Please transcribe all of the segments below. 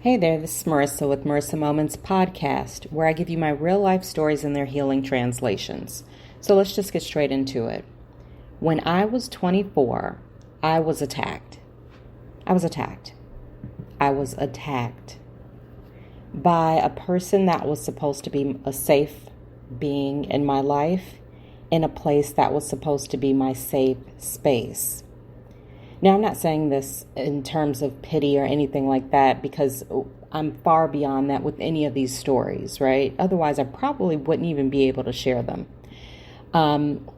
Hey there, this is Marissa with Marisa Moments podcast, where I give you my real life stories and their healing translations. So let's just get straight into it. When I was 24, I was attacked. I was attacked by a person that was supposed to be a safe being in my life, in a place that was supposed to be my safe space. Now, I'm not saying this in terms of pity or anything like that, because I'm far beyond that with any of these stories, right? Otherwise, I probably wouldn't even be able to share them. And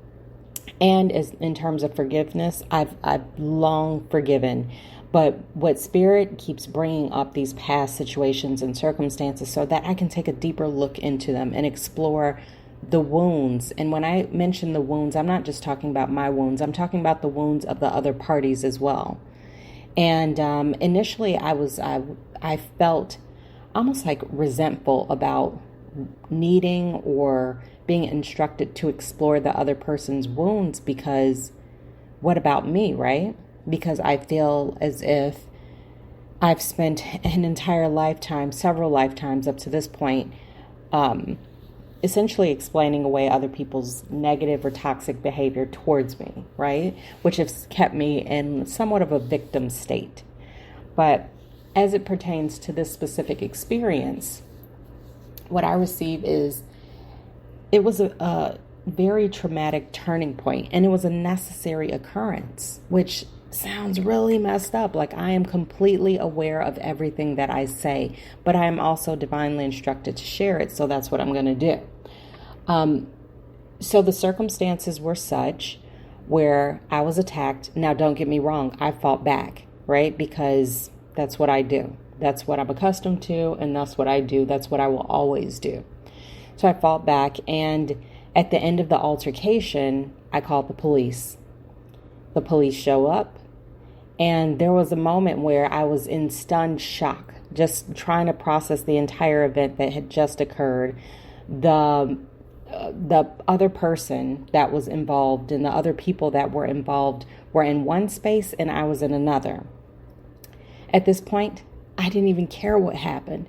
as in terms of forgiveness, I've long forgiven. But what Spirit keeps bringing up these past situations and circumstances so that I can take a deeper look into them and explore the wounds. And when I mention the wounds, I'm not just talking about my wounds. I'm talking about the wounds of the other parties as well. And initially, I felt almost like resentful about needing or being instructed to explore the other person's wounds, because what about me, right? Because I feel as if I've spent an entire lifetime, several lifetimes up to this point, essentially explaining away other people's negative or toxic behavior towards me, right? Which has kept me in somewhat of a victim state. But as it pertains to this specific experience, what I receive is, it was a very traumatic turning point, and it was a necessary occurrence, which sounds really messed up. Like, I am completely aware of everything that I say, but I am also divinely instructed to share it. So that's what I'm going to do. So the circumstances were such where I was attacked. Now, don't get me wrong. I fought back, right? Because that's what I do. That's what I'm accustomed to. And that's what I do. That's what I will always do. So I fought back. And at the end of the altercation, I called the police. The police show up. And there was a moment where I was in stunned shock, just trying to process the entire event that had just occurred. The other person that was involved and the other people that were involved were in one space and I was in another. At this point, I didn't even care what happened.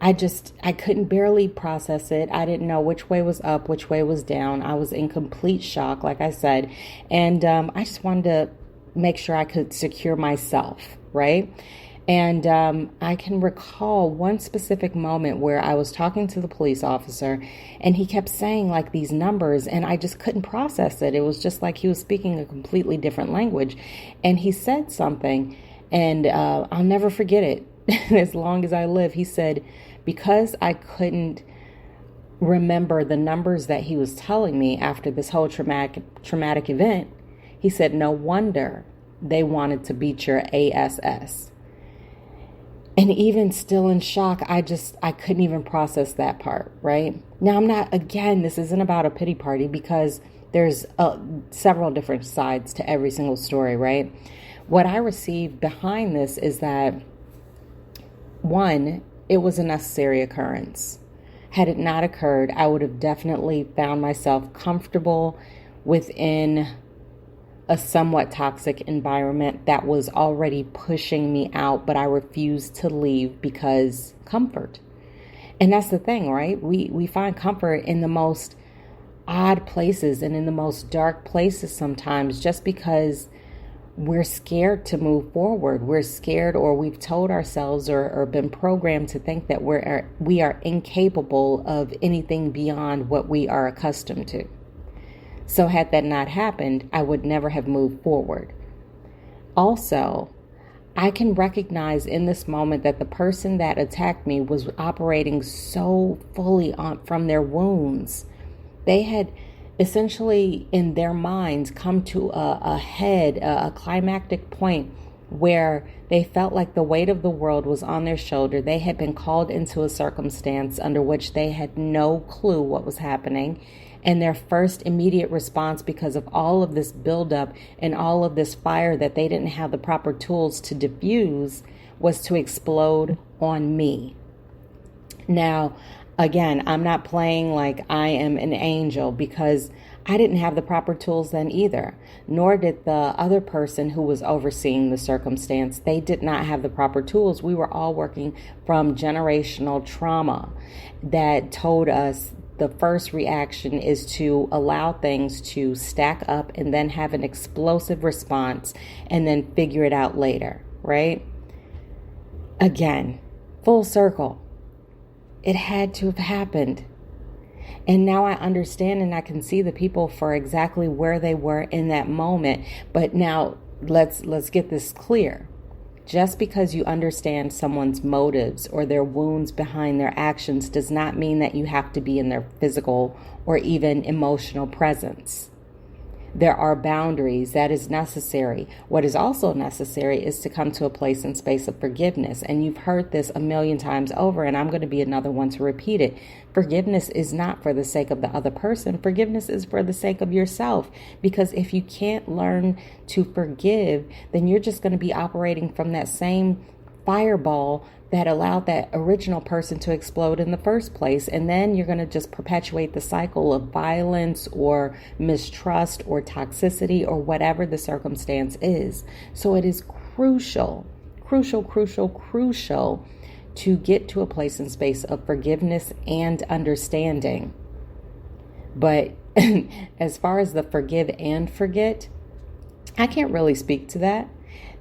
I couldn't barely process it. I didn't know which way was up, which way was down. I was in complete shock, like I said. And I just wanted to make sure I could secure myself, right? And I can recall one specific moment where I was talking to the police officer and he kept saying like these numbers and I just couldn't process it. It was just like he was speaking a completely different language. And he said something, and I'll never forget it as long as I live. He said, because I couldn't remember the numbers that he was telling me after this whole traumatic event, he said, no wonder they wanted to beat your ASS. And even still in shock, I couldn't even process that part, right? Now, this isn't about a pity party, because there's several different sides to every single story, right? What I received behind this is that, one, it was a necessary occurrence. Had it not occurred, I would have definitely found myself comfortable within a somewhat toxic environment that was already pushing me out, but I refused to leave because comfort. And that's the thing, right? We find comfort in the most odd places and in the most dark places sometimes, just because we're scared to move forward. We're scared, or we've told ourselves or been programmed to think that we are incapable of anything beyond what we are accustomed to. So had that not happened, I would never have moved forward. Also, I can recognize in this moment that the person that attacked me was operating so fully from their wounds. They had essentially in their minds come to a climactic point where they felt like the weight of the world was on their shoulder. They had been called into a circumstance under which they had no clue what was happening. And their first immediate response, because of all of this buildup and all of this fire that they didn't have the proper tools to diffuse, was to explode on me. Now, Again, I'm not playing like I am an angel because I didn't have the proper tools then either, nor did the other person who was overseeing the circumstance. They did not have the proper tools. We were all working from generational trauma that told us the first reaction is to allow things to stack up and then have an explosive response and then figure it out later, right? Again, full circle. It had to have happened. And now I understand and I can see the people for exactly where they were in that moment. But now let's get this clear. Just because you understand someone's motives or their wounds behind their actions does not mean that you have to be in their physical or even emotional presence. There are boundaries that is necessary. What is also necessary is to come to a place and space of forgiveness. And you've heard this a million times over, and I'm going to be another one to repeat it. Forgiveness is not for the sake of the other person. Forgiveness is for the sake of yourself. Because if you can't learn to forgive, then you're just going to be operating from that same fireball that allowed that original person to explode in the first place. And then you're going to just perpetuate the cycle of violence or mistrust or toxicity or whatever the circumstance is. So it is crucial to get to a place and space of forgiveness and understanding. But as far as the forgive and forget, I can't really speak to that.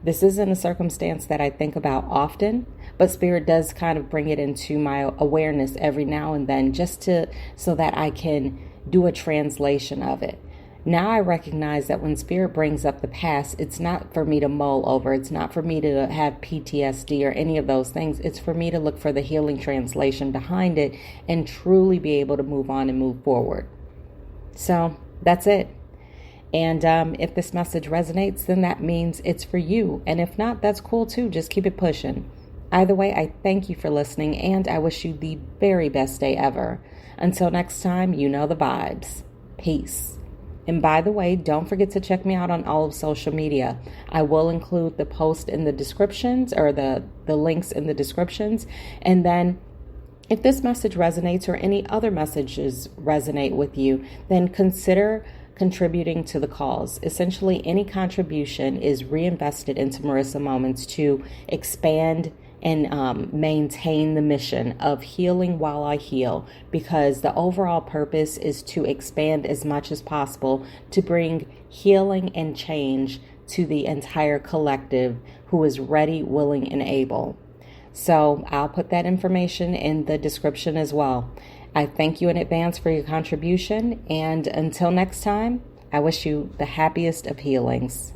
This isn't a circumstance that I think about often, but Spirit does kind of bring it into my awareness every now and then so that I can do a translation of it. Now I recognize that when Spirit brings up the past, it's not for me to mull over. It's not for me to have PTSD or any of those things. It's for me to look for the healing translation behind it and truly be able to move on and move forward. So that's it. And if this message resonates, then that means it's for you. And if not, that's cool too. Just keep it pushing. Either way, I thank you for listening, and I wish you the very best day ever. Until next time, you know the vibes. Peace. And by the way, don't forget to check me out on all of social media. I will include the post in the descriptions or the links in the descriptions. And then if this message resonates or any other messages resonate with you, then consider contributing to the cause. Essentially, any contribution is reinvested into Marisa Moments to expand and maintain the mission of healing while I heal, because the overall purpose is to expand as much as possible to bring healing and change to the entire collective who is ready, willing, and able. So I'll put that information in the description as well. I thank you in advance for your contribution, and until next time, I wish you the happiest of healings.